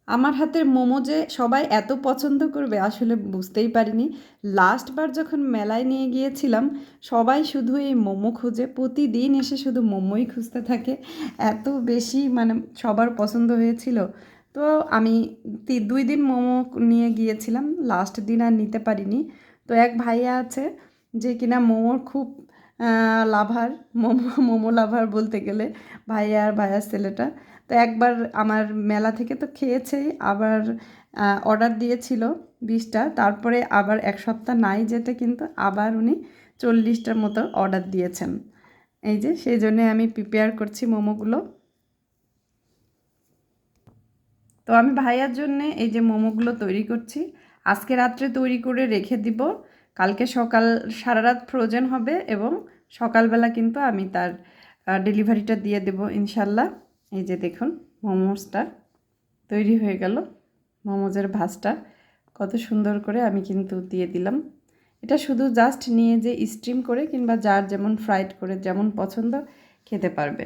আমার হাতের মোমো যে সবাই এত পছন্দ করবে আসলে বুঝতেই পারিনি। লাস্টবার যখন মেলায় নিয়ে গিয়েছিলাম, সবাই শুধু এই মোমো খুঁজে, প্রতিদিন এসে শুধু মোমোই খুঁজতে থাকে। এত বেশি মানে সবার পছন্দ হয়েছিল। তো আমি 2 দিন মোমো নিয়ে গিয়েছিলাম, লাস্ট দিন আর নিতে পারিনি। তো এক ভাইয়া আছে যে কিনা মোমোর খুব লাভার, মোমো লাভার বলতে গেলে, ভাইয়ার ছেলেটা। তো একবার আমার মেলা থেকে তো খেয়েছেই, আবার অর্ডার দিয়েছিল 20টা, তারপরে আবার 1 সপ্তাহ নাই যেতে কিন্তু আবার উনি 40টার মতো অর্ডার দিয়েছেন। এই যে সেই জন্যে আমি প্রিপেয়ার করছি মোমোগুলো। তো আমি ভাইয়ার জন্যে এই যে মোমোগুলো তৈরি করছি, আজকে রাত্রে তৈরি করে রেখে দিব। কালকে সকাল সারা রাত ফ্রোজেন হবে এবং সকালবেলা কিন্তু আমি তার ডেলিভারিটা দিয়ে দেব ইনশাল্লাহ। এই যে দেখুন মোমোসটা তৈরি হয়ে গেল। মোমোজের ভাজটা কত সুন্দর করে আমি কিন্তু দিয়ে দিলাম। এটা শুধু জাস্ট নিয়ে যে স্টিম করে কিংবা যার যেমন ফ্রাইড করে যেমন পছন্দ খেতে পারবে।